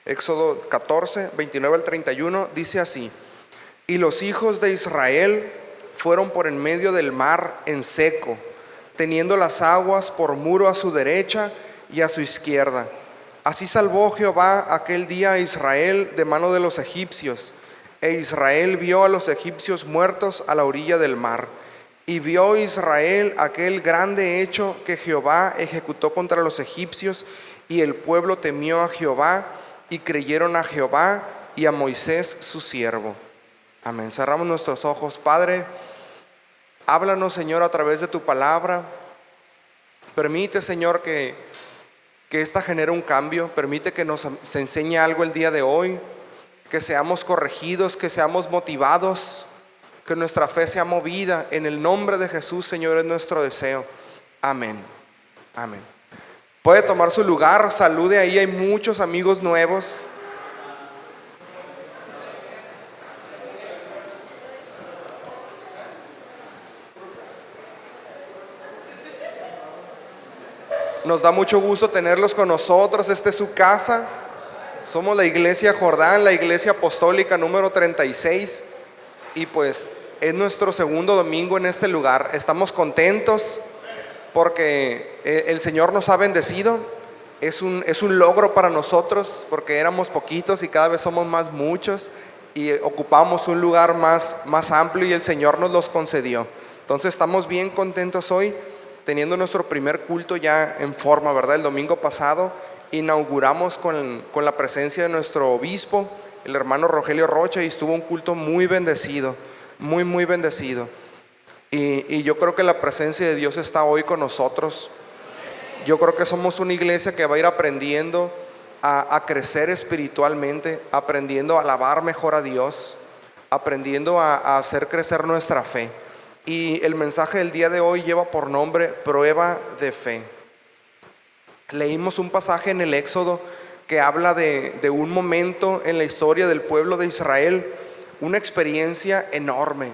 Éxodo 14, 29 al 31, dice así: y los hijos de Israel fueron por en medio del mar en seco, teniendo las aguas por muro a su derecha y a su izquierda. Así salvó Jehová aquel día a Israel de mano de los egipcios. E Israel vio a los egipcios muertos a la orilla del mar. Y vio Israel aquel grande hecho que Jehová ejecutó contra los egipcios, y el pueblo temió a Jehová, y creyeron a Jehová y a Moisés su siervo. Amén. Cerramos nuestros ojos. Padre, háblanos, Señor, a través de tu palabra. Permite, Señor, que esta genere un cambio. Permite que se enseñe algo el día de hoy, que seamos corregidos, que seamos motivados, que nuestra fe sea movida. En el nombre de Jesús, Señor, es nuestro deseo. Amén. Amén. Puede tomar su lugar. Salude, ahí hay muchos amigos nuevos. Nos da mucho gusto tenerlos con nosotros. Esta es su casa. Somos la Iglesia Jordán, la Iglesia Apostólica número 36. Y pues es nuestro segundo domingo en este lugar. Estamos contentos porque el Señor nos ha bendecido. Es un logro para nosotros, porque éramos poquitos y cada vez somos más muchos, y ocupamos un lugar más amplio, y el Señor nos los concedió. Entonces estamos bien contentos hoy, teniendo nuestro primer culto ya en forma, ¿verdad? El domingo pasado inauguramos con la presencia de nuestro obispo, el hermano Rogelio Rocha, y estuvo un culto muy bendecido, muy bendecido. Y yo creo que la presencia de Dios está hoy con nosotros. Yo creo que somos una iglesia que va a ir aprendiendo a crecer espiritualmente, aprendiendo a alabar mejor a Dios, aprendiendo a hacer crecer nuestra fe. Y el mensaje del día de hoy lleva por nombre Prueba de Fe. Leímos un pasaje en el Éxodo que habla de un momento en la historia del pueblo de Israel, una experiencia enorme.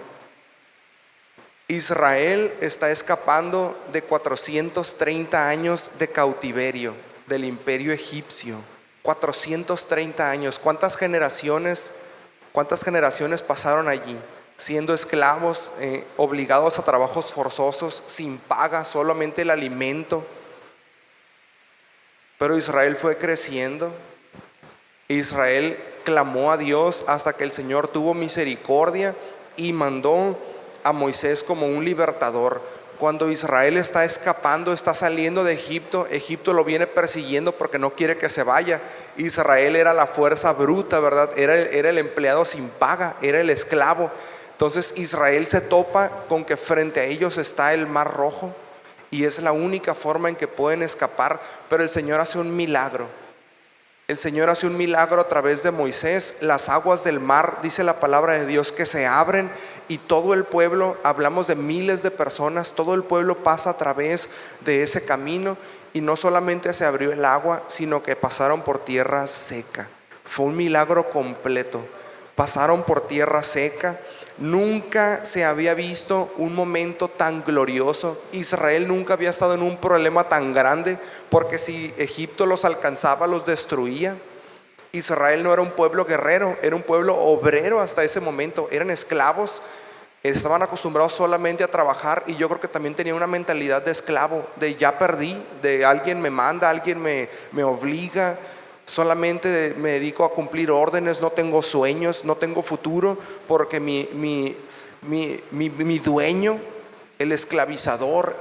Israel está escapando de 430 años de cautiverio del imperio egipcio. 430 años. ¿Cuántas generaciones pasaron allí? Siendo esclavos, obligados a trabajos forzosos, sin paga, solamente el alimento. Pero Israel fue creciendo. Israel clamó a Dios hasta que el Señor tuvo misericordia y mandó a Moisés como un libertador. Cuando Israel está escapando, está saliendo de Egipto, Egipto lo viene persiguiendo porque no quiere que se vaya. Israel era la fuerza bruta, ¿verdad? Era el empleado sin paga, era el esclavo. Entonces Israel se topa con que frente a ellos está el Mar Rojo, y es la única forma en que pueden escapar. Pero el Señor hace un milagro. El Señor hace un milagro a través de Moisés. Las aguas del mar, dice la palabra de Dios, que se abren, y todo el pueblo, hablamos de miles de personas, todo el pueblo pasa a través de ese camino. Y no solamente se abrió el agua, sino que pasaron por tierra seca. Fue un milagro completo. Pasaron por tierra seca. Nunca se había visto un momento tan glorioso. Israel nunca había estado en un problema tan grande, porque si Egipto los alcanzaba, los destruía. Israel no era un pueblo guerrero, era un pueblo obrero hasta ese momento. Eran esclavos, estaban acostumbrados solamente a trabajar, y yo creo que también tenían una mentalidad de esclavo, de ya perdí, de alguien me manda, alguien me obliga. Solamente me dedico a cumplir órdenes, no tengo sueños, no tengo futuro, porque mi dueño, el esclavizador,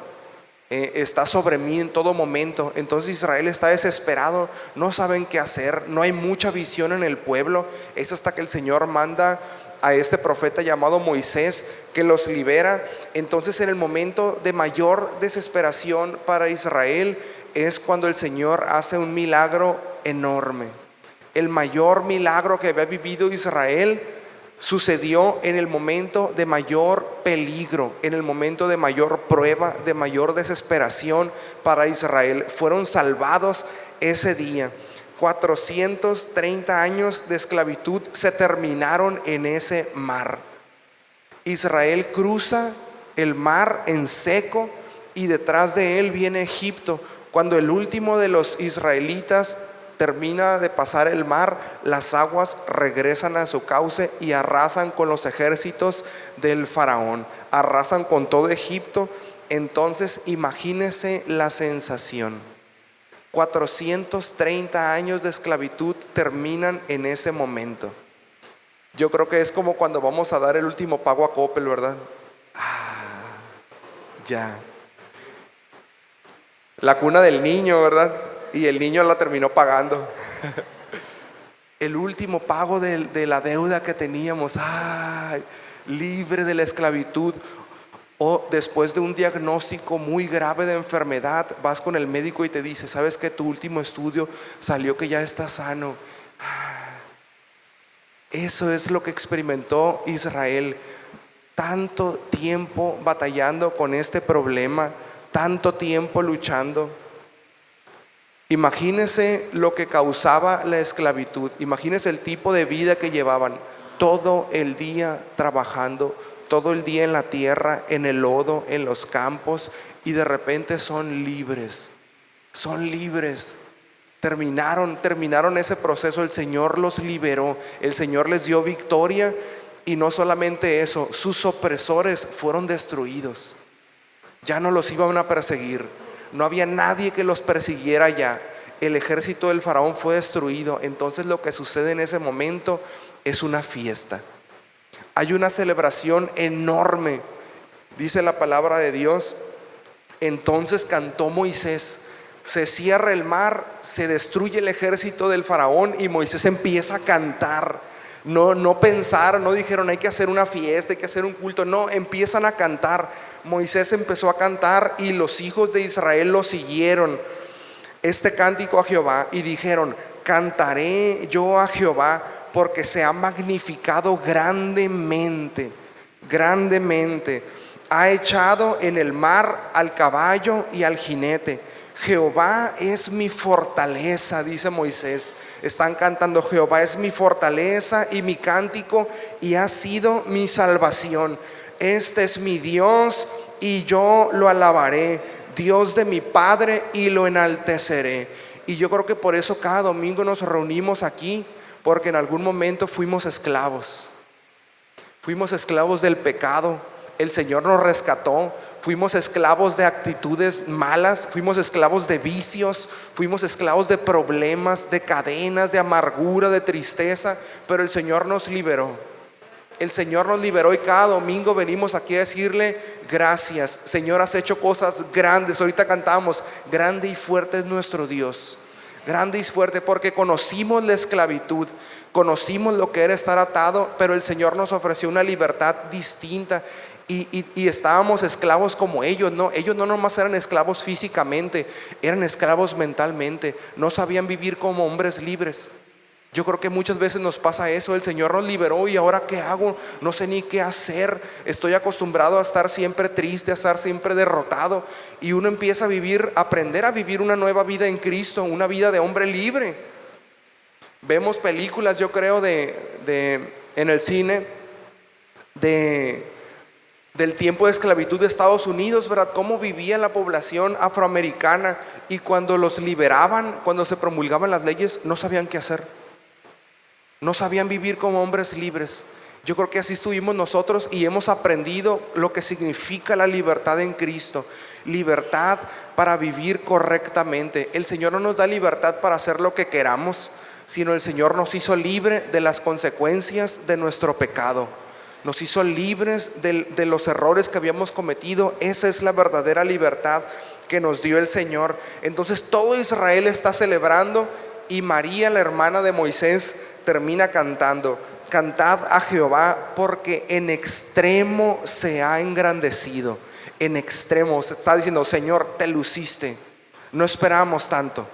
está sobre mí en todo momento. Entonces Israel está desesperado, no saben qué hacer, no hay mucha visión en el pueblo. Es hasta que el Señor manda a este profeta llamado Moisés, que los libera. Entonces, en el momento de mayor desesperación para Israel, es cuando el Señor hace un milagro enorme. El mayor milagro que había vivido Israel sucedió en el momento de mayor peligro, en el momento de mayor prueba, de mayor desesperación para Israel. Fueron salvados ese día. 430 años de esclavitud se terminaron en ese mar. Israel cruza el mar en seco, y detrás de él viene Egipto. Cuando el último de los israelitas termina de pasar el mar, las aguas regresan a su cauce y arrasan con los ejércitos del faraón, arrasan con todo Egipto. Entonces imagínese la sensación. 430 años de esclavitud terminan en ese momento. Yo creo que es como cuando vamos a dar el último pago a Coppel, ¿verdad? Ya. La cuna del niño, ¿verdad? Y el niño la terminó pagando. El último pago de la deuda que teníamos. Libre de la esclavitud. O después de un diagnóstico muy grave de enfermedad, vas con el médico y te dice: ¿sabes que tu último estudio salió que ya estás sano? Eso es lo que experimentó Israel. Tanto tiempo batallando con este problema, tanto tiempo luchando. Imagínese lo que causaba la esclavitud. Imagínese el tipo de vida que llevaban. Todo el día trabajando, todo el día en la tierra, en el lodo, en los campos, y de repente son libres. Son libres. Terminaron ese proceso. El Señor los liberó. El Señor les dio victoria. Y no solamente eso, sus opresores fueron destruidos. Ya no los iban a perseguir. No había nadie que los persiguiera ya. El ejército del faraón fue destruido. Entonces lo que sucede en ese momento es una fiesta. Hay una celebración enorme. Dice la palabra de Dios: entonces cantó Moisés. Se cierra el mar, se destruye el ejército del faraón y Moisés empieza a cantar. No pensaron, no dijeron hay que hacer una fiesta, hay que hacer un culto. No, empiezan a cantar. Moisés empezó a cantar y los hijos de Israel lo siguieron, este cántico a Jehová, y dijeron: cantaré yo a Jehová porque se ha magnificado grandemente, grandemente. Ha echado en el mar al caballo y al jinete. Jehová es mi fortaleza, dice Moisés. Están cantando: Jehová es mi fortaleza y mi cántico, y ha sido mi salvación. Este es mi Dios y yo lo alabaré, Dios de mi Padre, y lo enalteceré. Y yo creo que por eso cada domingo nos reunimos aquí, porque en algún momento fuimos esclavos. Fuimos esclavos del pecado. El Señor nos rescató. Fuimos esclavos de actitudes malas, fuimos esclavos de vicios, fuimos esclavos de problemas, de cadenas, de amargura, de tristeza, pero el Señor nos liberó. El Señor nos liberó y cada domingo venimos aquí a decirle: gracias, Señor, has hecho cosas grandes. Ahorita cantamos: grande y fuerte es nuestro Dios. Grande y fuerte, porque conocimos la esclavitud, conocimos lo que era estar atado, pero el Señor nos ofreció una libertad distinta. Y estábamos esclavos como ellos. Ellos no nomás eran esclavos físicamente, eran esclavos mentalmente. No sabían vivir como hombres libres. Yo creo que muchas veces nos pasa eso. El Señor nos liberó y ahora ¿qué hago? No sé ni qué hacer. Estoy acostumbrado a estar siempre triste, a estar siempre derrotado. Y uno empieza a aprender a vivir una nueva vida en Cristo, una vida de hombre libre. Vemos películas, yo creo, en el cine del tiempo de esclavitud de Estados Unidos, ¿verdad? Cómo vivía la población afroamericana, y cuando los liberaban, cuando se promulgaban las leyes, no sabían qué hacer. No sabían vivir como hombres libres. Yo creo que así estuvimos nosotros y hemos aprendido lo que significa la libertad en Cristo. Libertad para vivir correctamente. El Señor no nos da libertad para hacer lo que queramos, sino el Señor nos hizo libre de las consecuencias de nuestro pecado. Nos hizo libres de los errores que habíamos cometido. Esa es la verdadera libertad que nos dio el Señor. Entonces todo Israel está celebrando, y María, la hermana de Moisés, termina cantando: cantad a Jehová porque en extremo se ha engrandecido. En extremo, se está diciendo: Señor, te luciste. No esperamos tanto.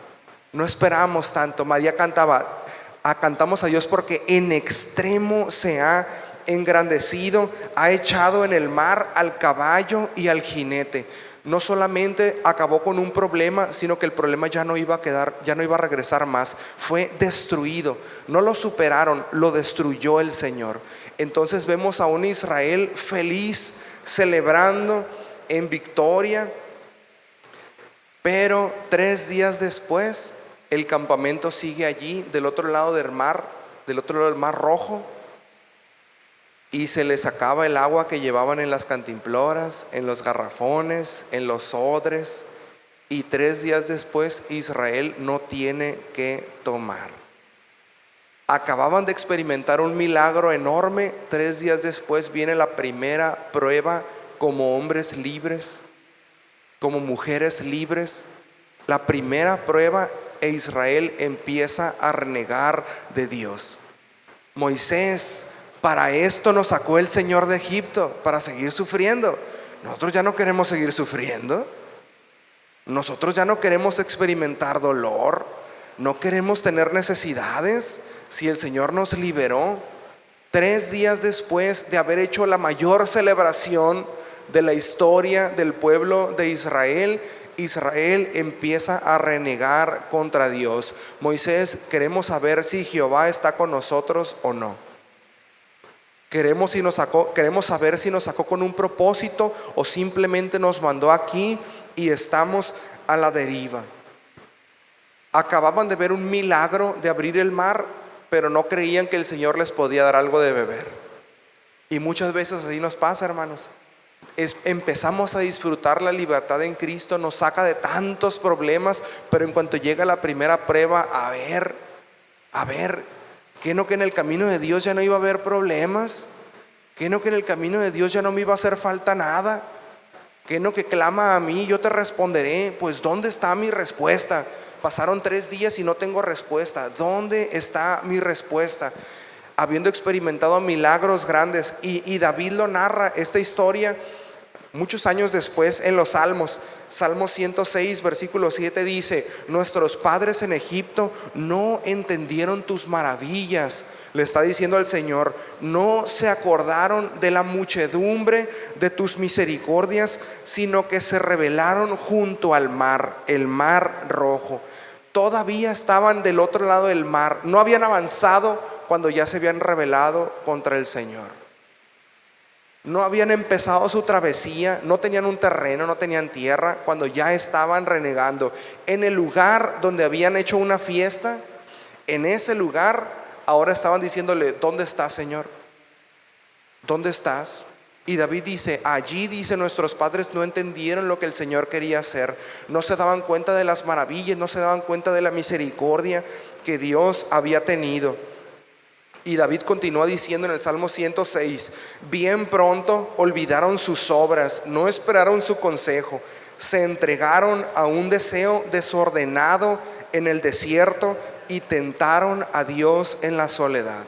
María cantamos a Dios porque en extremo se ha engrandecido, ha echado en el mar al caballo y al jinete. No solamente acabó con un problema, sino que el problema ya no iba a regresar más. Fue destruido. No lo superaron, lo destruyó el Señor. Entonces vemos a un Israel feliz, celebrando en victoria. Pero 3 días después El campamento sigue allí del otro lado del mar Rojo, y se les acaba el agua que llevaban en las cantimploras, en los garrafones, en los odres, y 3 días después Israel no tiene que tomar. Acababan de experimentar un milagro enorme. 3 días después viene la primera prueba como hombres libres, como mujeres libres. La primera prueba, e Israel empieza a renegar de Dios. Moisés, para esto nos sacó el Señor de Egipto, para seguir sufriendo. Nosotros ya no queremos seguir sufriendo. Nosotros ya no queremos experimentar dolor. No queremos tener necesidades. Si el Señor nos liberó, 3 días después de haber hecho la mayor celebración de la historia del pueblo de Israel, Israel empieza a renegar contra Dios. Moisés, queremos saber si Jehová está con nosotros o no. Queremos saber si nos sacó con un propósito o simplemente nos mandó aquí y estamos a la deriva. Acababan de ver un milagro de abrir el mar, pero no creían que el Señor les podía dar algo de beber. Y muchas veces así nos pasa, hermanos. Empezamos a disfrutar la libertad en Cristo, nos saca de tantos problemas, pero en cuanto llega la primera prueba, a ver, ¿qué no que en el camino de Dios ya no iba a haber problemas? ¿Qué no que en el camino de Dios ya no me iba a hacer falta nada? ¿Qué no que clama a mí, yo te responderé? Pues ¿dónde está mi respuesta? Pasaron 3 días y no tengo respuesta. ¿Dónde está mi respuesta? Habiendo experimentado milagros grandes, y David lo narra esta historia muchos años después en los Salmos. Salmo 106 versículo 7 dice: nuestros padres en Egipto no entendieron tus maravillas. Le está diciendo al Señor, no se acordaron de la muchedumbre de tus misericordias, sino que se rebelaron junto al mar, el mar Rojo. Todavía estaban del otro lado del mar, no habían avanzado cuando ya se habían rebelado contra el Señor. No habían empezado su travesía, no tenían un terreno, no tenían tierra, cuando ya estaban renegando. En el lugar donde habían hecho una fiesta, en ese lugar ahora estaban diciéndole: ¿dónde estás, Señor? ¿Dónde estás? Y David dice: allí, dice, nuestros padres no entendieron lo que el Señor quería hacer. No se daban cuenta de las maravillas, no se daban cuenta de la misericordia que Dios había tenido. Y David continúa diciendo en el Salmo 106: bien pronto olvidaron sus obras, no esperaron su consejo, se entregaron a un deseo desordenado en el desierto y tentaron a Dios en la soledad.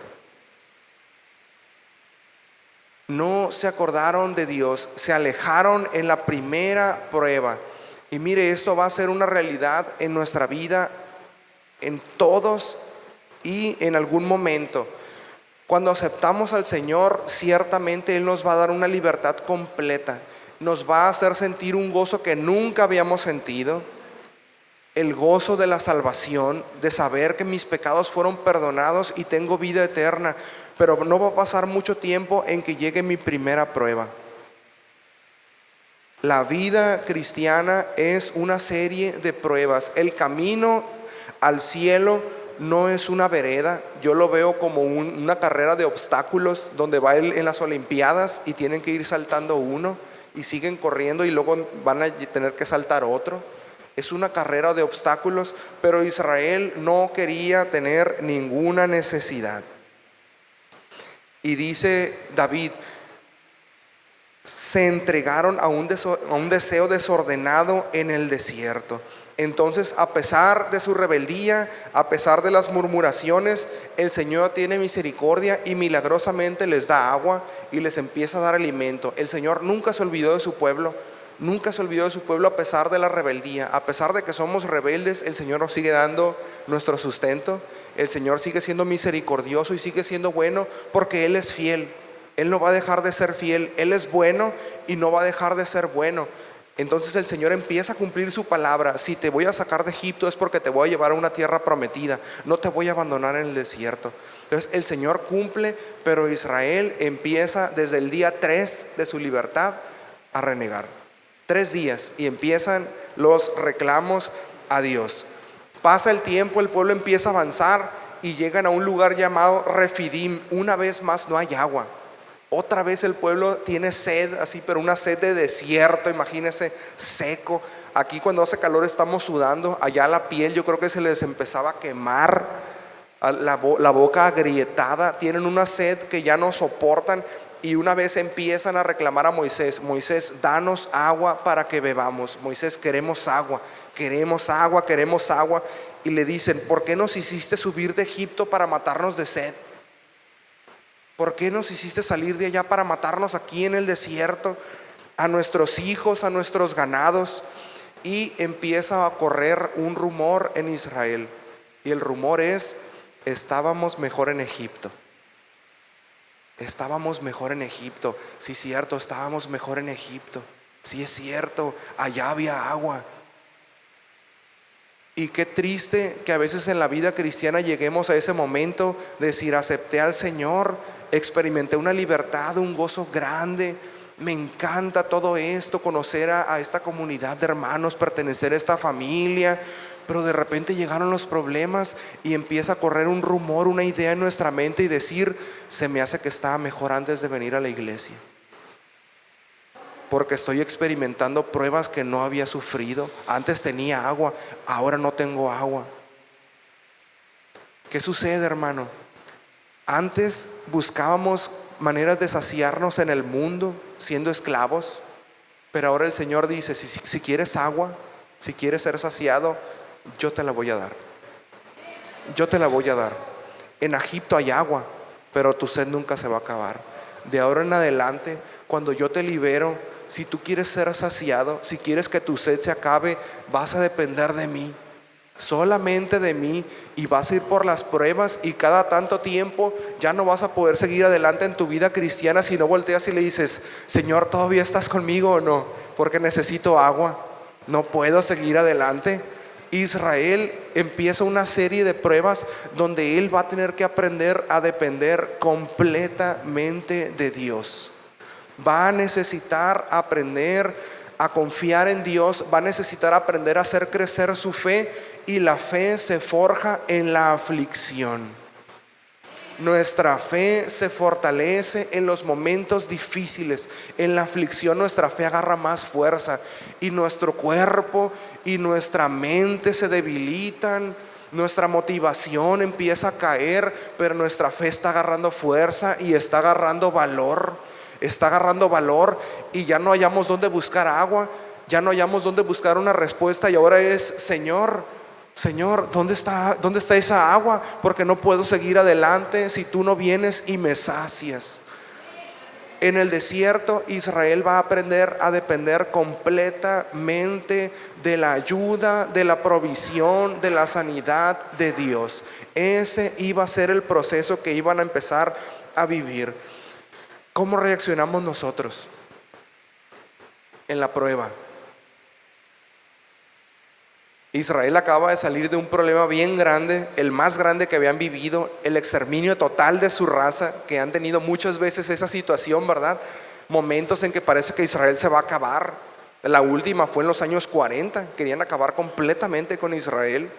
No se acordaron de Dios, se alejaron en la primera prueba. Y mire, esto va a ser una realidad en nuestra vida, en todos y en algún momento. Cuando aceptamos al Señor, ciertamente Él nos va a dar una libertad completa. Nos va a hacer sentir un gozo que nunca habíamos sentido. El gozo de la salvación, de saber que mis pecados fueron perdonados y tengo vida eterna. Pero no va a pasar mucho tiempo en que llegue mi primera prueba. La vida cristiana es una serie de pruebas. El camino al cielo no es una vereda. Yo lo veo como una carrera de obstáculos donde va en las Olimpiadas y tienen que ir saltando uno y siguen corriendo y luego van a tener que saltar otro. Es una carrera de obstáculos, pero Israel no quería tener ninguna necesidad. Y dice David: se entregaron a un deseo desordenado en el desierto. Entonces, a pesar de su rebeldía, a pesar de las murmuraciones, el Señor tiene misericordia y milagrosamente les da agua y les empieza a dar alimento. El Señor nunca se olvidó de su pueblo, nunca se olvidó de su pueblo a pesar de la rebeldía. A pesar de que somos rebeldes, el Señor nos sigue dando nuestro sustento. El Señor sigue siendo misericordioso y sigue siendo bueno porque Él es fiel. Él no va a dejar de ser fiel. Él es bueno y no va a dejar de ser bueno. Entonces el Señor empieza a cumplir su palabra. Si te voy a sacar de Egipto es porque te voy a llevar a una tierra prometida. No te voy a abandonar en el desierto. Entonces el Señor cumple, pero Israel empieza desde el día 3 de su libertad a renegar. 3 días y empiezan los reclamos a Dios. Pasa el tiempo, el pueblo empieza a avanzar y llegan a un lugar llamado Refidim. Una vez más no hay agua. Otra vez el pueblo tiene sed, así, pero una sed de desierto, imagínense, seco. Aquí cuando hace calor estamos sudando, allá la piel yo creo que se les empezaba a quemar, la boca agrietada, tienen una sed que ya no soportan. Y una vez empiezan a reclamar a Moisés: Moisés, danos agua para que bebamos. Moisés, queremos agua, queremos agua, queremos agua. Y le dicen: ¿por qué nos hiciste subir de Egipto para matarnos de sed? ¿Por qué nos hiciste salir de allá para matarnos aquí en el desierto? A nuestros hijos, a nuestros ganados. Y empieza a correr un rumor en Israel. Y el rumor es: estábamos mejor en Egipto. Estábamos mejor en Egipto. Sí, es cierto, estábamos mejor en Egipto. Sí, es cierto, allá había agua. Y qué triste que a veces en la vida cristiana lleguemos a ese momento de decir: acepté al Señor, experimenté una libertad, un gozo grande, me encanta todo esto, conocer a esta comunidad de hermanos, pertenecer a esta familia. Pero de repente llegaron los problemas y empieza a correr un rumor, una idea en nuestra mente y decir: se me hace que estaba mejor antes de venir a la iglesia, porque estoy experimentando pruebas que no había sufrido. Antes tenía agua, ahora no tengo agua. ¿Qué sucede, hermano? Antes buscábamos maneras de saciarnos en el mundo siendo esclavos, pero ahora el Señor dice: si quieres agua, si quieres ser saciado, yo te la voy a dar. Yo te la voy a dar. En Egipto hay agua, pero tu sed nunca se va a acabar. De ahora en adelante, cuando yo te libero, si tú quieres ser saciado, si quieres que tu sed se acabe, vas a depender de mí, solamente de mí. Y vas a ir por las pruebas, y cada tanto tiempo ya no vas a poder seguir adelante en tu vida cristiana si no volteas y le dices: Señor, ¿todavía estás conmigo o no? Porque necesito agua, no puedo seguir adelante. Israel empieza una serie de pruebas donde él va a tener que aprender a depender completamente de Dios. Va a necesitar aprender a confiar en Dios, va a necesitar aprender a hacer crecer su fe, y la fe se forja en la aflicción. Nuestra fe se fortalece en los momentos difíciles. En la aflicción nuestra fe agarra más fuerza, y nuestro cuerpo y nuestra mente se debilitan. Nuestra motivación empieza a caer, pero nuestra fe está agarrando fuerza y está agarrando valor. Está agarrando valor, y ya no hallamos dónde buscar agua, ya no hallamos dónde buscar una respuesta. Y ahora es: Señor, ¿dónde está esa agua? Porque no puedo seguir adelante si tú no vienes y me sacias. En el desierto, Israel va a aprender a depender completamente de la ayuda, de la provisión, de la sanidad de Dios. Ese iba a ser el proceso que iban a empezar a vivir. ¿Cómo reaccionamos nosotros en la prueba? Israel acaba de salir de un problema bien grande, el más grande que habían vivido, el exterminio total de su raza, que han tenido muchas veces esa situación, ¿verdad? Momentos en que parece que Israel se va a acabar. La última fue en los años 40, querían acabar completamente con Israel.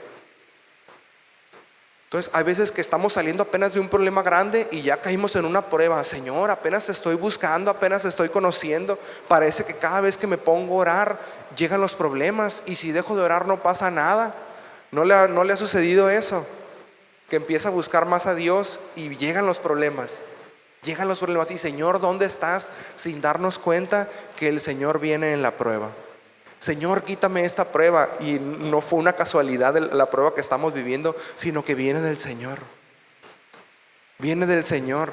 Entonces hay veces que estamos saliendo apenas de un problema grande y ya caímos en una prueba. Señor, apenas te estoy buscando, apenas te estoy conociendo. Parece que cada vez que me pongo a orar llegan los problemas, y si dejo de orar no pasa nada. ¿No le ha sucedido eso? Que empieza a buscar más a Dios y llegan los problemas. Llegan los problemas y: Señor, ¿dónde estás? Sin darnos cuenta que el Señor viene en la prueba. Señor, quítame esta prueba. Y no fue una casualidad la prueba que estamos viviendo, sino que viene del Señor. Viene del Señor.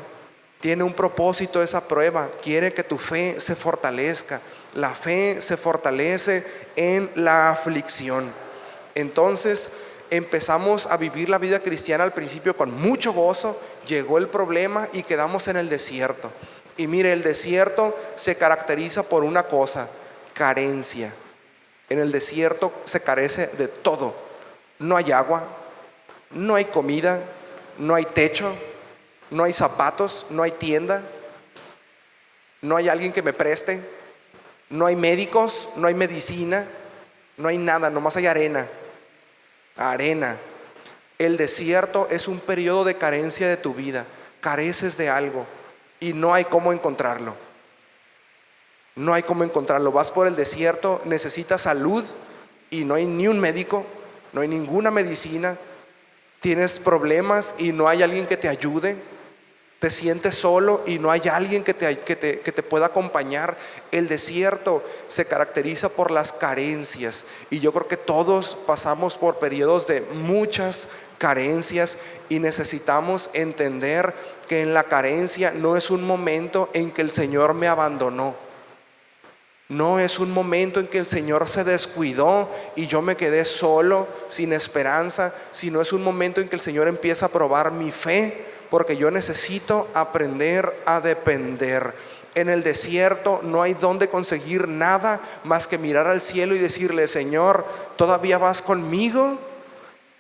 Tiene un propósito esa prueba. Quiere que tu fe se fortalezca. La fe se fortalece en la aflicción. Entonces empezamos a vivir la vida cristiana al principio con mucho gozo. Llegó el problema y quedamos en el desierto. Y mire, el desierto se caracteriza por una cosa: carencia. En el desierto se carece de todo. No hay agua, no hay comida, no hay techo, no hay zapatos, no hay tienda, no hay alguien que me preste, no hay médicos, no hay medicina, no hay nada, nomás hay arena. arena. El desierto es un periodo de carencia de tu vida. Careces de algo y no hay cómo encontrarlo. No hay cómo encontrarlo. Vas por el desierto, necesitas salud y no hay ni un médico, no hay ninguna medicina. Tienes problemas y no hay alguien que te ayude. Te sientes solo y no hay alguien que te pueda acompañar. El desierto se caracteriza por las carencias y yo creo que todos pasamos por periodos de muchas carencias y necesitamos entender que en la carencia no es un momento en que el Señor me abandonó. No es un momento en que el Señor se descuidó y yo me quedé solo, sin esperanza, sino es un momento en que el Señor empieza a probar mi fe, porque yo necesito aprender a depender. En el desierto no hay donde conseguir nada más que mirar al cielo y decirle: Señor, ¿todavía vas conmigo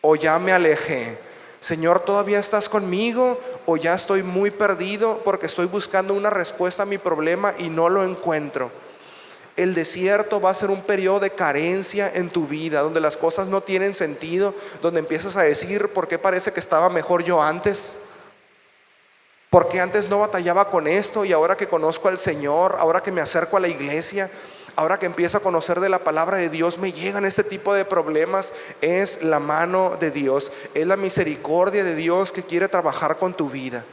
o ya me alejé? Señor, ¿todavía estás conmigo o ya estoy muy perdido porque estoy buscando una respuesta a mi problema y no lo encuentro? El desierto va a ser un periodo de carencia en tu vida, donde las cosas no tienen sentido, donde empiezas a decir: ¿por qué parece que estaba mejor yo antes? ¿Por qué antes no batallaba con esto y ahora que conozco al Señor, ahora que me acerco a la iglesia, ahora que empiezo a conocer de la palabra de Dios, me llegan este tipo de problemas? Es la mano de Dios, es la misericordia de Dios que quiere trabajar con tu vida.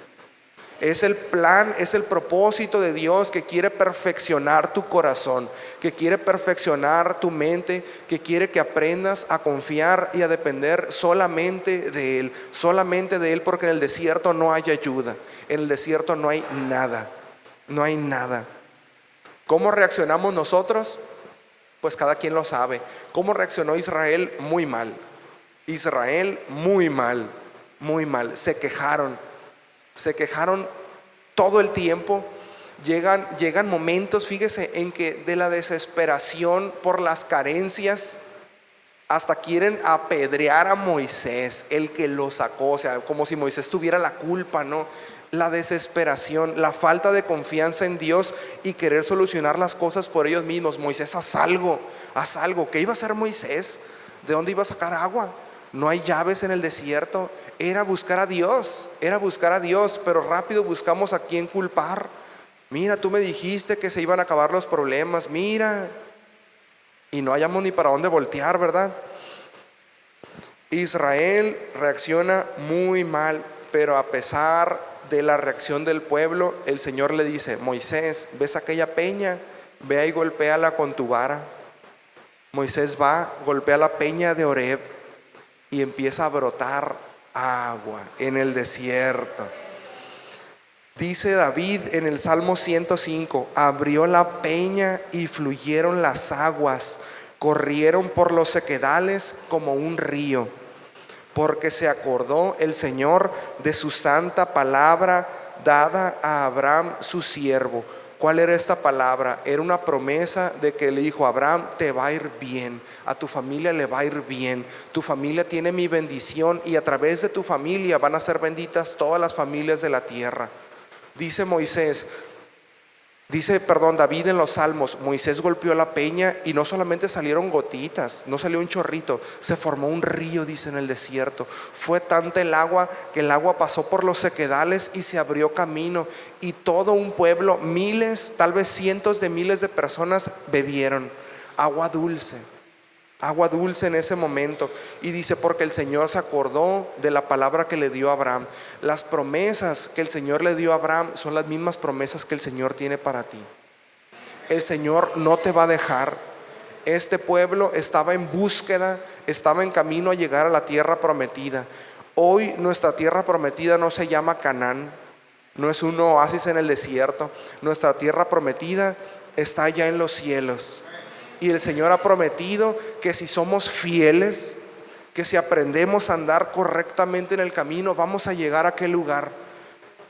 Es el plan, es el propósito de Dios que quiere perfeccionar tu corazón, que quiere perfeccionar tu mente, que quiere que aprendas a confiar y a depender solamente de Él, porque en el desierto no hay ayuda, en el desierto no hay nada, no hay nada. ¿Cómo reaccionamos nosotros? Pues cada quien lo sabe. ¿Cómo reaccionó Israel? Muy mal. Israel muy mal, muy mal. Se quejaron todo el tiempo. Llegan momentos, fíjese, en que de la desesperación por las carencias hasta quieren apedrear a Moisés, el que lo sacó, o sea, como si Moisés tuviera la culpa, ¿no? La desesperación, la falta de confianza en Dios y querer solucionar las cosas por ellos mismos. Moisés, haz algo. ¿Qué iba a hacer Moisés? ¿De dónde iba a sacar agua? No hay llaves en el desierto. Era buscar a Dios, pero rápido buscamos a quién culpar. Mira, tú me dijiste que se iban a acabar los problemas, mira, y no hayamos ni para dónde voltear, ¿verdad? Israel reacciona muy mal, pero a pesar de la reacción del pueblo, el Señor le dice: Moisés, ¿ves aquella peña? Ve y golpéala con tu vara. Moisés va, golpea la peña de Horeb y empieza a brotar agua en el desierto. Dice David en el Salmo 105: abrió la peña y fluyeron las aguas, corrieron por los sequedales como un río, porque se acordó el Señor de su santa palabra dada a Abraham su siervo. ¿Cuál era esta palabra? Era una promesa de que le dijo a Abraham: te va a ir bien, a tu familia le va a ir bien, tu familia tiene mi bendición y a través de tu familia van a ser benditas todas las familias de la tierra. David en los Salmos: Moisés golpeó la peña y no solamente salieron gotitas, no salió un chorrito, se formó un río, dice, en el desierto. Fue tanta el agua que el agua pasó por los sequedales y se abrió camino, y todo un pueblo, miles, tal vez cientos de miles de personas bebieron agua dulce en ese momento. Y dice: porque el Señor se acordó de la palabra que le dio a Abraham. Las promesas que el Señor le dio a Abraham son las mismas promesas que el Señor tiene para ti. El Señor no te va a dejar. Este pueblo estaba en búsqueda, estaba en camino a llegar a la tierra prometida. Hoy nuestra tierra prometida no se llama Canaán, no es un oasis en el desierto. Nuestra tierra prometida está allá en los cielos. Y el Señor ha prometido que si somos fieles, que si aprendemos a andar correctamente en el camino, vamos a llegar a aquel lugar.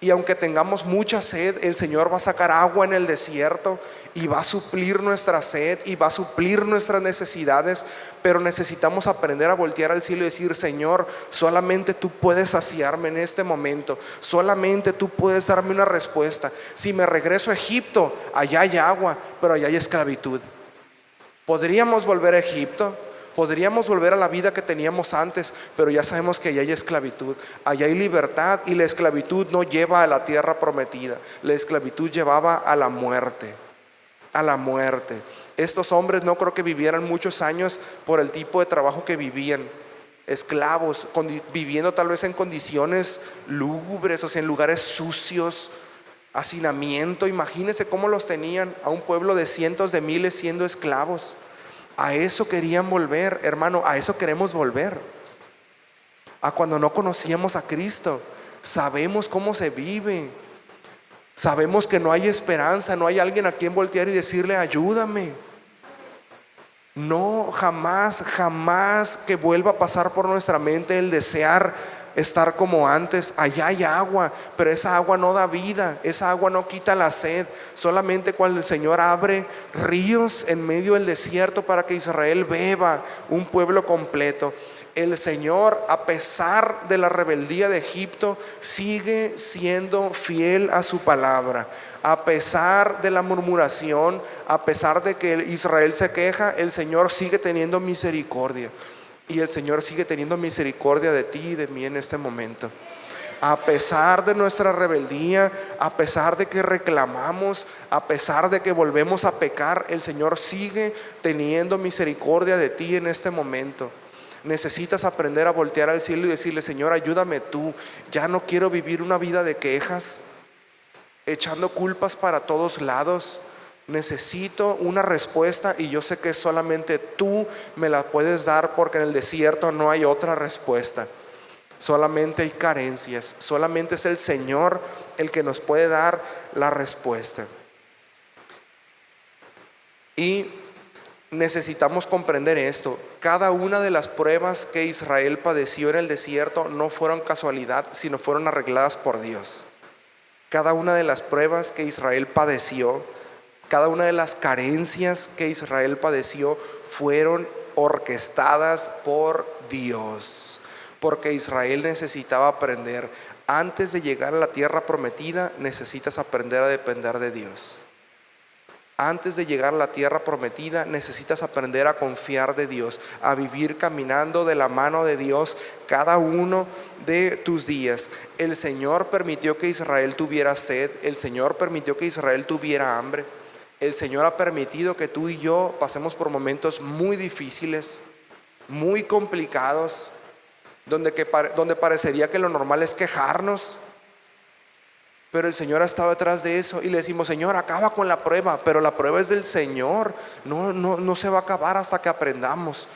Y aunque tengamos mucha sed, el Señor va a sacar agua en el desierto y va a suplir nuestra sed y va a suplir nuestras necesidades. Pero necesitamos aprender a voltear al cielo y decir: Señor, solamente tú puedes saciarme en este momento, solamente tú puedes darme una respuesta. Si me regreso a Egipto, allá hay agua, pero allá hay esclavitud. ¿Podríamos volver a Egipto? Podríamos volver a la vida que teníamos antes, pero ya sabemos que allá hay esclavitud, allá hay libertad, y la esclavitud no lleva a la tierra prometida, la esclavitud llevaba a la muerte, a la muerte. Estos hombres no creo que vivieran muchos años por el tipo de trabajo que vivían, esclavos, viviendo tal vez en condiciones lúgubres, o sea, en lugares sucios, hacinamiento. Imagínense cómo los tenían a un pueblo de cientos de miles siendo esclavos. A eso querían volver, hermano, a eso queremos volver. A cuando no conocíamos a Cristo. Sabemos cómo se vive, sabemos que no hay esperanza, no hay alguien a quien voltear y decirle: ayúdame. No, jamás, jamás que vuelva a pasar por nuestra mente el desear estar como antes. Allá hay agua, pero esa agua no da vida, esa agua no quita la sed. Solamente cuando el Señor abre ríos en medio del desierto para que Israel beba, un pueblo completo. El Señor, a pesar de la rebeldía de Egipto, sigue siendo fiel a su palabra. A pesar de la murmuración, a pesar de que Israel se queja, el Señor sigue teniendo misericordia. Y el Señor sigue teniendo misericordia de ti y de mí en este momento. A pesar de nuestra rebeldía, a pesar de que reclamamos, a pesar de que volvemos a pecar, el Señor sigue teniendo misericordia de ti en este momento. Necesitas aprender a voltear al cielo y decirle: Señor, ayúdame tú. Ya no quiero vivir una vida de quejas, echando culpas para todos lados. Necesito una respuesta, y yo sé que solamente tú me la puedes dar, porque en el desierto no hay otra respuesta. Solamente hay carencias, solamente es el Señor el que nos puede dar la respuesta. Y necesitamos comprender esto: cada una de las pruebas que Israel padeció en el desierto no fueron casualidad, sino fueron arregladas por Dios. Cada una de las pruebas que Israel padeció, cada una de las carencias que Israel padeció, fueron orquestadas por Dios, porque Israel necesitaba aprender. Antes de llegar a la tierra prometida, necesitas aprender a depender de Dios. Antes de llegar a la tierra prometida, necesitas aprender a confiar de Dios, a vivir caminando de la mano de Dios cada uno de tus días. El Señor permitió que Israel tuviera sed, el Señor permitió que Israel tuviera hambre. El Señor ha permitido que tú y yo pasemos por momentos muy difíciles, muy complicados, donde parecería que lo normal es quejarnos. Pero el Señor ha estado detrás de eso, y le decimos: Señor, acaba con la prueba. Pero la prueba es del Señor, no se va a acabar hasta que aprendamos,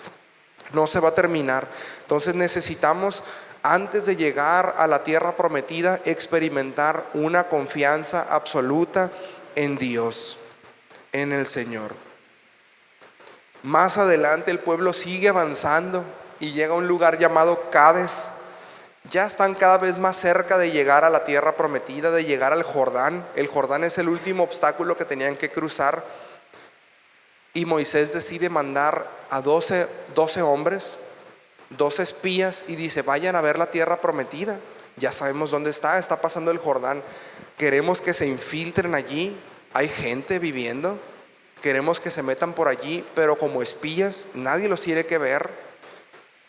no se va a terminar. Entonces necesitamos, antes de llegar a la tierra prometida, experimentar una confianza absoluta en Dios, en el Señor. Más adelante el pueblo sigue avanzando y llega a un lugar llamado Cades. Ya están cada vez más cerca de llegar a la tierra prometida, de llegar al Jordán. El Jordán es el último obstáculo que tenían que cruzar. Y Moisés decide mandar a 12 hombres, 12 espías, y dice: vayan a ver la tierra prometida. Ya sabemos dónde está pasando el Jordán. Queremos que se infiltren allí. Hay gente viviendo. Queremos que se metan por allí, pero como espías, nadie los tiene que ver,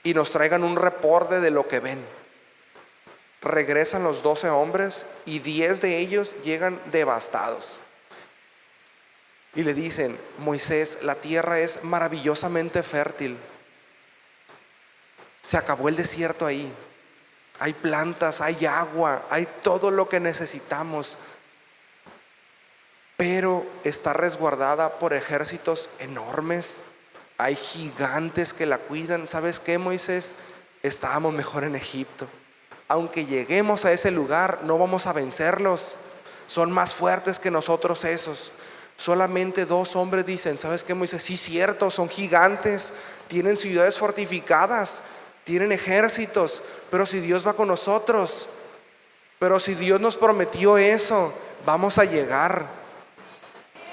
y nos traigan un reporte de lo que ven. Regresan los 12 hombres y 10 de ellos llegan devastados. Y le dicen: Moisés, la tierra es maravillosamente fértil. Se acabó el desierto ahí. Hay plantas, hay agua, hay todo lo que necesitamos. Pero está resguardada por ejércitos enormes. Hay gigantes que la cuidan. ¿Sabes qué, Moisés? Estábamos mejor en Egipto. Aunque lleguemos a ese lugar, no vamos a vencerlos. Son más fuertes que nosotros esos. Solamente 2 hombres dicen: ¿sabes qué, Moisés? Sí, cierto, son gigantes, tienen ciudades fortificadas, tienen ejércitos, pero si Dios va con nosotros, pero si Dios nos prometió eso, vamos a llegar.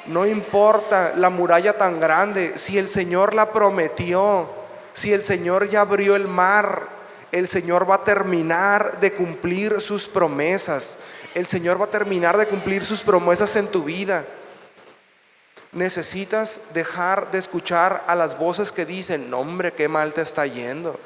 No importa la muralla tan grande, si el Señor la prometió, si el Señor ya abrió el mar, el Señor va a terminar de cumplir sus promesas. El Señor va a terminar de cumplir sus promesas en tu vida. Necesitas dejar de escuchar a las voces que dicen: no, hombre, qué mal te está yendo.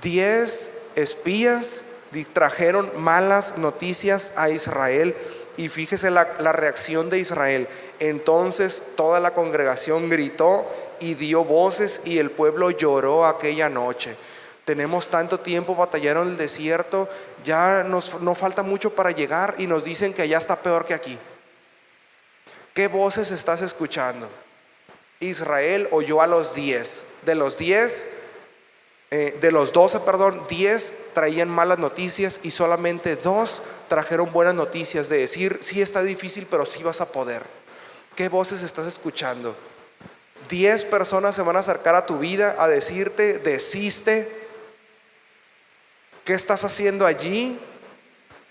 10 espías trajeron malas noticias a Israel, y fíjese la reacción de Israel. Entonces toda la congregación gritó y dio voces, y el pueblo lloró aquella noche. Tenemos tanto tiempo batallando en el desierto, ya no falta mucho para llegar, y nos dicen que allá está peor que aquí. ¿Qué voces estás escuchando? Israel oyó a los 10. De los 12, 10 traían malas noticias, y solamente 2 trajeron buenas noticias, de decir: sí está difícil, pero sí vas a poder. ¿Qué voces estás escuchando? 10 personas se van a acercar a tu vida a decirte: desiste. ¿Qué estás haciendo allí?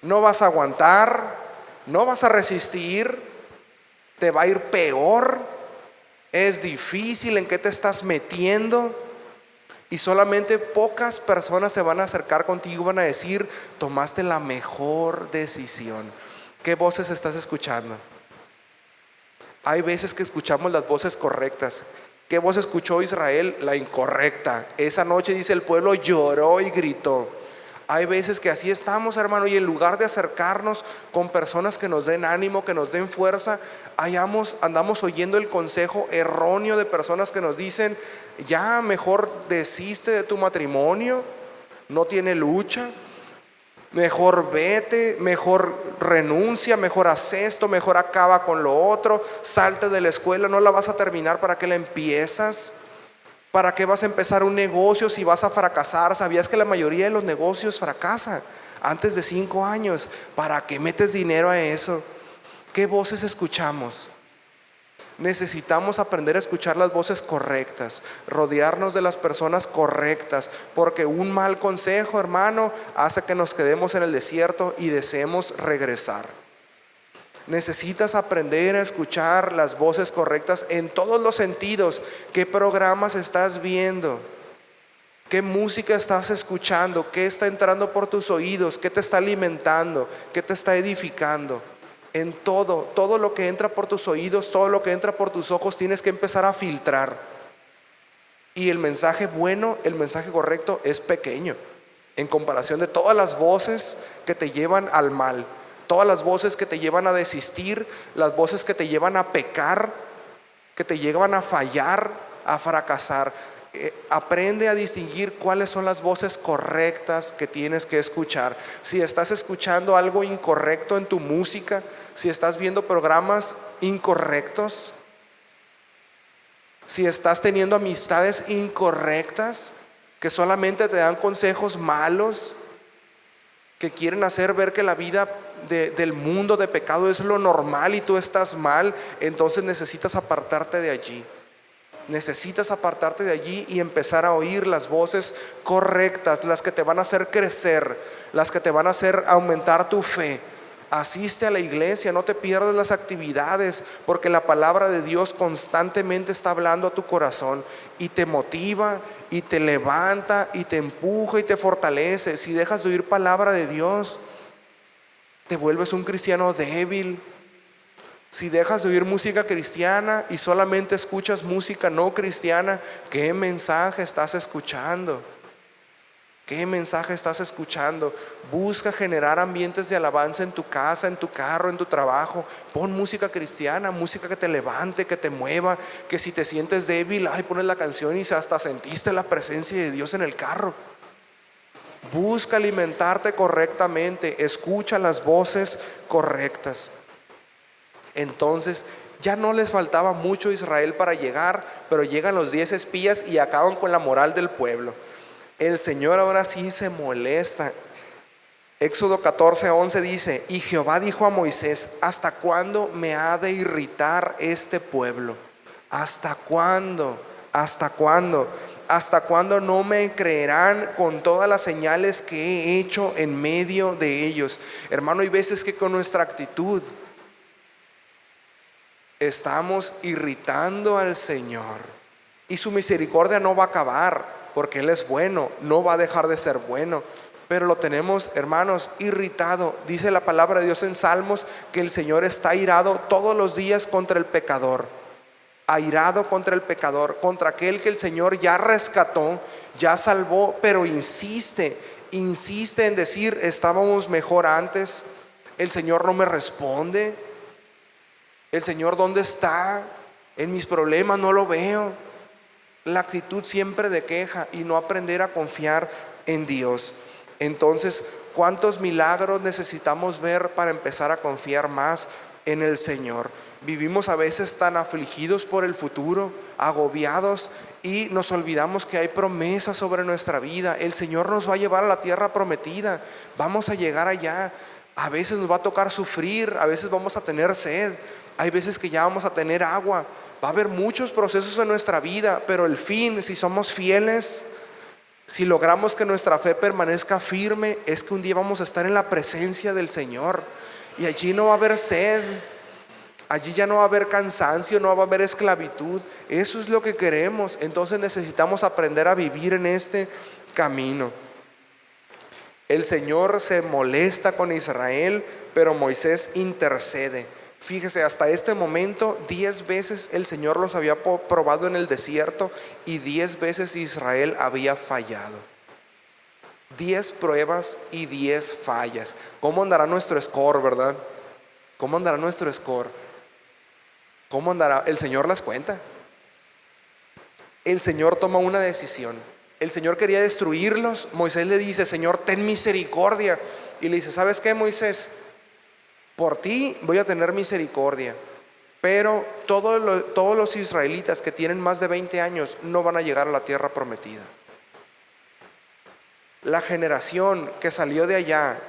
No vas a aguantar, no vas a resistir, te va a ir peor, es difícil, ¿en qué te estás metiendo? Y solamente pocas personas se van a acercar contigo y van a decir: tomaste la mejor decisión. ¿Qué voces estás escuchando? Hay veces que escuchamos las voces correctas. ¿Qué voz escuchó Israel? La incorrecta. Esa noche, dice, el pueblo lloró y gritó. Hay veces que así estamos, hermano, y en lugar de acercarnos con personas que nos den ánimo, que nos den fuerza, andamos oyendo el consejo erróneo de personas que nos dicen: ya mejor desiste de tu matrimonio, no tiene lucha, mejor vete, mejor renuncia, mejor haz esto, mejor acaba con lo otro, salte de la escuela, no la vas a terminar, ¿para qué la empiezas? ¿Para qué vas a empezar un negocio si vas a fracasar? ¿Sabías que la mayoría de los negocios fracasan antes de 5 años? ¿Para qué metes dinero a eso? ¿Qué voces escuchamos? Necesitamos aprender a escuchar las voces correctas, rodearnos de las personas correctas, porque un mal consejo, hermano, hace que nos quedemos en el desierto y deseemos regresar. Necesitas aprender a escuchar las voces correctas en todos los sentidos. ¿Qué programas estás viendo? ¿Qué música estás escuchando? ¿Qué está entrando por tus oídos? ¿Qué te está alimentando? ¿Qué te está edificando? En todo lo que entra por tus oídos, todo lo que entra por tus ojos, tienes que empezar a filtrar. Y el mensaje bueno, el mensaje correcto es pequeño en comparación de todas las voces que te llevan al mal, todas las voces que te llevan a desistir, las voces que te llevan a pecar, que te llevan a fallar, a fracasar. Aprende a distinguir cuáles son las voces correctas que tienes que escuchar. Si estás escuchando algo incorrecto en tu música, si estás viendo programas incorrectos, si estás teniendo amistades incorrectas que solamente te dan consejos malos, que quieren hacer ver que la vida del mundo de pecado es lo normal y tú estás mal, entonces necesitas apartarte de allí. Necesitas apartarte de allí y empezar a oír las voces correctas, las que te van a hacer crecer, las que te van a hacer aumentar tu fe. Asiste a la iglesia, no te pierdas las actividades, porque la palabra de Dios constantemente está hablando a tu corazón y te motiva y te levanta y te empuja y te fortalece. Si dejas de oír palabra de Dios, te vuelves un cristiano débil. Si dejas de oír música cristiana y solamente escuchas música no cristiana, ¿qué mensaje estás escuchando? ¿Qué mensaje estás escuchando? Busca generar ambientes de alabanza en tu casa, en tu carro, en tu trabajo. Pon música cristiana, música que te levante, que te mueva, que si te sientes débil, pones la canción y hasta sentiste la presencia de Dios en el carro. Busca alimentarte correctamente, escucha las voces correctas. Entonces ya no les faltaba mucho a Israel para llegar, pero llegan los 10 espías y acaban con la moral del pueblo. El Señor ahora sí se molesta. Éxodo 14:11 dice: y Jehová dijo a Moisés: ¿hasta cuándo me ha de irritar este pueblo? ¿Hasta cuándo? ¿Hasta cuándo? ¿Hasta cuándo no me creerán con todas las señales que he hecho en medio de ellos? Hermano, hay veces que con nuestra actitud estamos irritando al Señor, y su misericordia no va a acabar, porque Él es bueno, no va a dejar de ser bueno, pero lo tenemos, hermanos, irritado. Dice la palabra de Dios en Salmos que el Señor está irado todos los días contra el pecador. airado contra el pecador, contra aquel que el Señor ya rescató, ya salvó, pero insiste en decir: estábamos mejor antes, el Señor no me responde, el Señor ¿dónde está? En mis problemas no lo veo. La actitud siempre de queja y no aprender a confiar en Dios. Entonces, ¿cuántos milagros necesitamos ver para empezar a confiar más en el Señor? Vivimos a veces tan afligidos por el futuro, agobiados, y nos olvidamos que hay promesas sobre nuestra vida. El Señor nos va a llevar a la tierra prometida, vamos a llegar allá. A veces nos va a tocar sufrir, a veces vamos a tener sed, hay veces que ya vamos a tener agua. Va a haber muchos procesos en nuestra vida, pero el fin, si somos fieles, si logramos que nuestra fe permanezca firme, es que un día vamos a estar en la presencia del Señor, y allí no va a haber sed, allí ya no va a haber cansancio, no va a haber esclavitud. Eso es lo que queremos. Entonces necesitamos aprender a vivir en este camino. El Señor se molesta con Israel, pero Moisés intercede. Fíjese, hasta este momento 10 veces el Señor los había probado en el desierto, y 10 veces Israel había fallado. 10 pruebas y 10 fallas. ¿Cómo andará nuestro score, verdad? ¿Cómo andará nuestro score? ¿Cómo andará? El Señor las cuenta. El Señor toma una decisión. El Señor quería destruirlos. Moisés le dice: Señor, ten misericordia. Y le dice: ¿sabes qué, Moisés? Por ti voy a tener misericordia, pero todos los israelitas que tienen más de 20 años no van a llegar a la tierra prometida. La generación que salió de allá,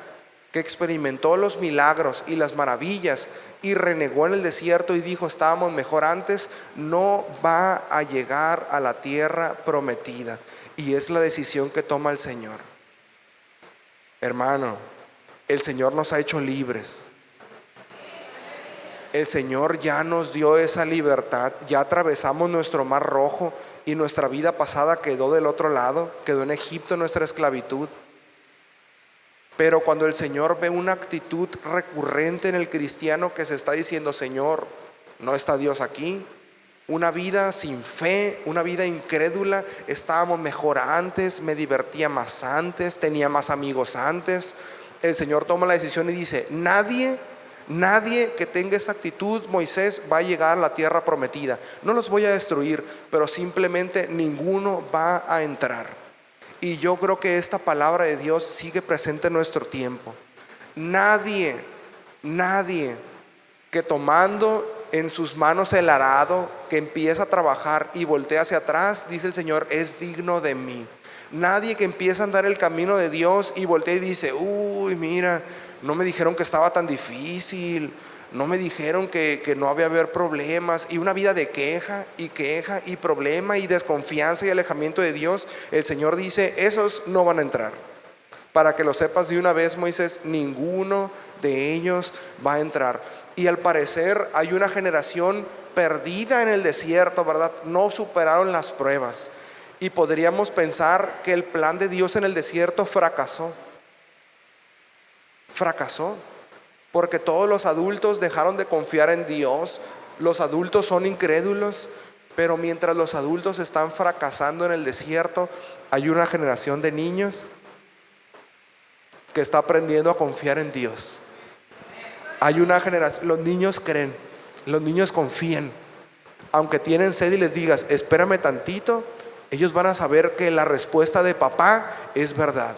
que experimentó los milagros y las maravillas y renegó en el desierto y dijo: estábamos mejor antes, no va a llegar a la tierra prometida. Y es la decisión que toma el Señor. Hermano, el Señor nos ha hecho libres. El Señor ya nos dio esa libertad, ya atravesamos nuestro mar rojo, y nuestra vida pasada quedó del otro lado, quedó en Egipto nuestra esclavitud. Pero cuando el Señor ve una actitud recurrente en el cristiano que se está diciendo: Señor, no está Dios aquí, una vida sin fe, una vida incrédula, estábamos mejor antes, me divertía más antes, tenía más amigos antes. El Señor toma la decisión y dice: Nadie que tenga esa actitud, Moisés, va a llegar a la tierra prometida. No los voy a destruir, pero simplemente ninguno va a entrar. Y yo creo que esta palabra de Dios sigue presente en nuestro tiempo. Nadie que tomando en sus manos el arado, que empieza a trabajar y voltea hacia atrás, dice el Señor: es digno de mí. Nadie que empieza a andar el camino de Dios y voltea y dice: uy, mira, no me dijeron que estaba tan difícil, no me dijeron que no había haber problemas, y una vida de queja y problema y desconfianza y alejamiento de Dios. El Señor dice: esos no van a entrar. Para que lo sepas de una vez, Moisés, ninguno de ellos va a entrar. Y al parecer hay una generación perdida en el desierto, ¿verdad? No superaron las pruebas, y podríamos pensar que el plan de Dios en el desierto fracasó, porque todos los adultos dejaron de confiar en Dios. Los adultos son incrédulos, pero mientras los adultos están fracasando en el desierto, hay una generación de niños que está aprendiendo a confiar en Dios. Hay una generación, los niños creen, los niños confían. Aunque tienen sed y les digas: espérame tantito, ellos van a saber que la respuesta de papá es verdad.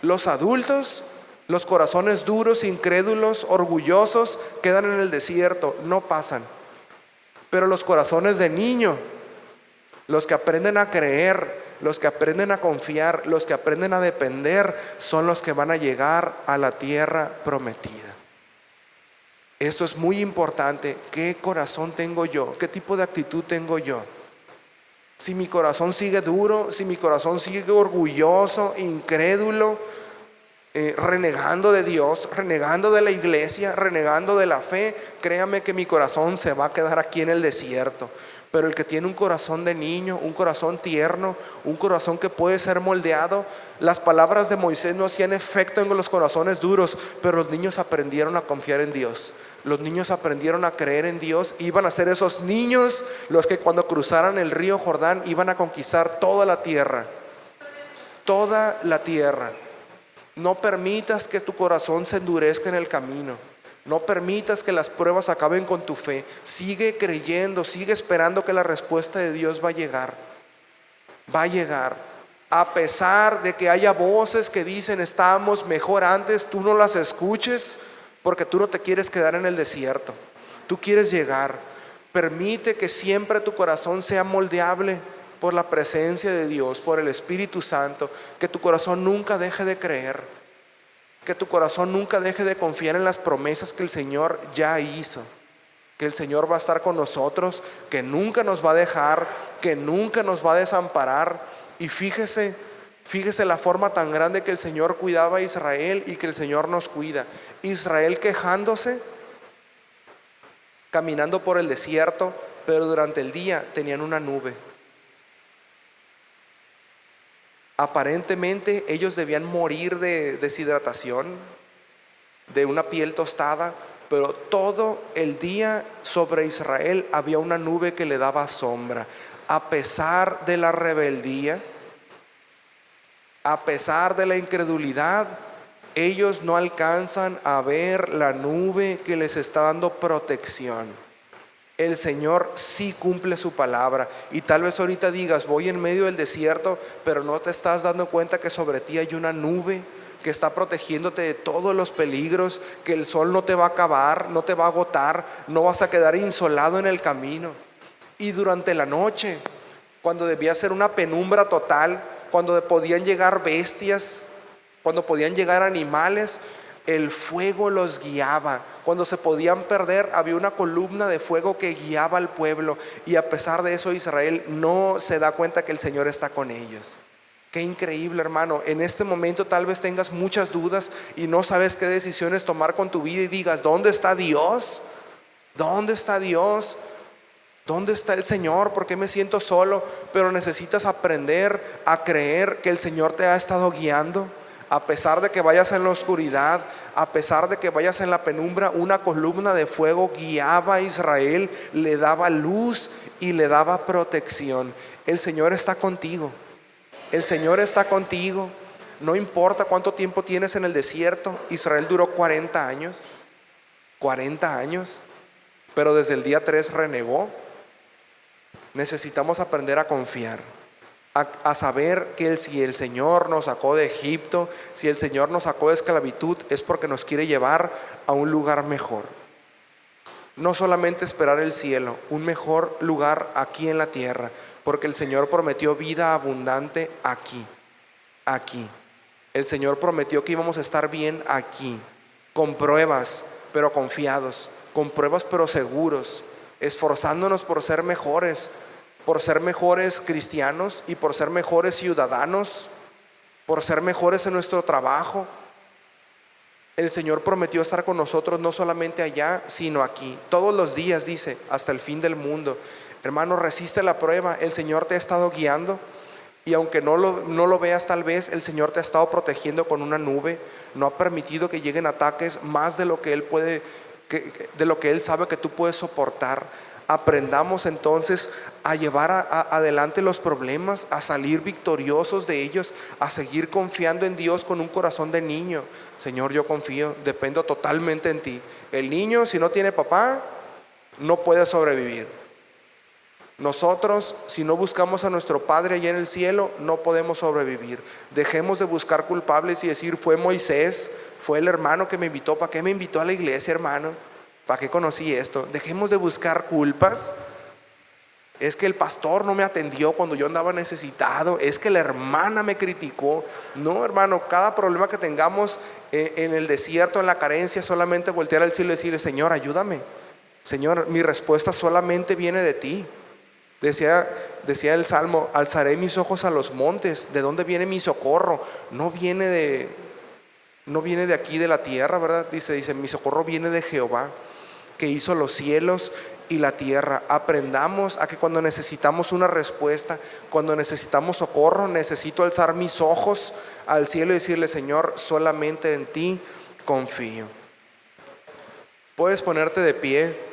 Los adultos, los corazones duros, incrédulos, orgullosos, quedan en el desierto, no pasan. Pero los corazones de niño, los que aprenden a creer, los que aprenden a confiar, los que aprenden a depender, son los que van a llegar a la tierra prometida. Esto es muy importante. ¿Qué corazón tengo yo? ¿Qué tipo de actitud tengo yo? Si mi corazón sigue duro, si mi corazón sigue orgulloso, incrédulo, renegando de Dios, renegando de la iglesia, renegando de la fe, créame que mi corazón se va a quedar aquí en el desierto. Pero el que tiene un corazón de niño, un corazón tierno, un corazón que puede ser moldeado, las palabras de Moisés no hacían efecto en los corazones duros, pero los niños aprendieron a confiar en Dios. Los niños aprendieron a creer en Dios. Iban a ser esos niños los que cuando cruzaran el río Jordán iban a conquistar toda la tierra. Toda la tierra. No permitas que tu corazón se endurezca en el camino. No permitas que las pruebas acaben con tu fe. Sigue creyendo, sigue esperando que la respuesta de Dios va a llegar. Va a llegar. A pesar de que haya voces que dicen estábamos mejor antes, tú no las escuches, porque tú no te quieres quedar en el desierto. Tú quieres llegar. Permite que siempre tu corazón sea moldeable por la presencia de Dios, por el Espíritu Santo. Que tu corazón nunca deje de creer. Que tu corazón nunca deje de confiar en las promesas que el Señor ya hizo. Que el Señor va a estar con nosotros, que nunca nos va a dejar, que nunca nos va a desamparar. Y fíjese la forma tan grande que el Señor cuidaba a Israel y que el Señor nos cuida. Israel quejándose, caminando por el desierto, pero durante el día tenían una nube. Aparentemente ellos debían morir de deshidratación, de una piel tostada, pero todo el día sobre Israel había una nube que le daba sombra. A pesar de la rebeldía, a pesar de la incredulidad, ellos no alcanzan a ver la nube que les está dando protección. El Señor sí cumple su palabra. Y tal vez ahorita digas, voy en medio del desierto, pero no te estás dando cuenta que sobre ti hay una nube que está protegiéndote de todos los peligros, que el sol no te va a acabar, no te va a agotar, no vas a quedar insolado en el camino. Y durante la noche, cuando debía ser una penumbra total, cuando podían llegar bestias, cuando podían llegar animales, el fuego los guiaba. Cuando se podían perder, había una columna de fuego que guiaba al pueblo. Y a pesar de eso, Israel no se da cuenta que el Señor está con ellos. Qué increíble, hermano. En este momento tal vez tengas muchas dudas y no sabes qué decisiones tomar con tu vida y digas, ¿dónde está Dios? ¿Dónde está Dios? ¿Dónde está el Señor? ¿Por qué me siento solo? Pero necesitas aprender a creer que el Señor te ha estado guiando. A pesar de que vayas en la oscuridad, a pesar de que vayas en la penumbra, una columna de fuego guiaba a Israel, le daba luz y le daba protección. El Señor está contigo. El Señor está contigo. No importa cuánto tiempo tienes en el desierto. Israel duró 40 años. 40 años. Pero desde el día 3 renegó. Necesitamos aprender a confiar. A saber que si el Señor nos sacó de Egipto, si el Señor nos sacó de esclavitud, es porque nos quiere llevar a un lugar mejor. No solamente esperar el cielo, un mejor lugar aquí en la tierra, porque el Señor prometió vida abundante aquí. El Señor prometió que íbamos a estar bien aquí, con pruebas, pero confiados, con pruebas, pero seguros, esforzándonos por ser mejores cristianos y por ser mejores ciudadanos, por ser mejores en nuestro trabajo. El Señor prometió estar con nosotros no solamente allá, sino aquí, todos los días, dice, hasta el fin del mundo. Hermano, resiste la prueba. El Señor te ha estado guiando y aunque no lo veas, tal vez el Señor te ha estado protegiendo con una nube. No ha permitido que lleguen ataques más de lo que Él puede, de lo que Él sabe que tú puedes soportar. Aprendamos entonces a llevar adelante los problemas, a salir victoriosos de ellos, a seguir confiando en Dios con un corazón de niño. Señor, yo confío, dependo totalmente en ti. El niño, si no tiene papá, no puede sobrevivir. Nosotros, si no buscamos a nuestro Padre allá en el cielo, no podemos sobrevivir. Dejemos de buscar culpables y decir, fue Moisés, fue el hermano que me invitó. ¿Para qué me invitó a la iglesia, hermano? ¿Para qué conocí esto? Dejemos de buscar culpas. Es que el pastor no me atendió cuando yo andaba necesitado. Es que la hermana me criticó. No, hermano, cada problema que tengamos en el desierto, en la carencia, solamente voltear al cielo y decirle, Señor, ayúdame. Señor, mi respuesta solamente viene de ti. Decía el Salmo, alzaré mis ojos a los montes. ¿De dónde viene mi socorro? No viene de aquí de la tierra, ¿verdad? Dice, mi socorro viene de Jehová, que hizo los cielos y la tierra. Aprendamos a que cuando necesitamos una respuesta, cuando necesitamos socorro, necesito alzar mis ojos al cielo y decirle: Señor, solamente en ti confío. Puedes ponerte de pie.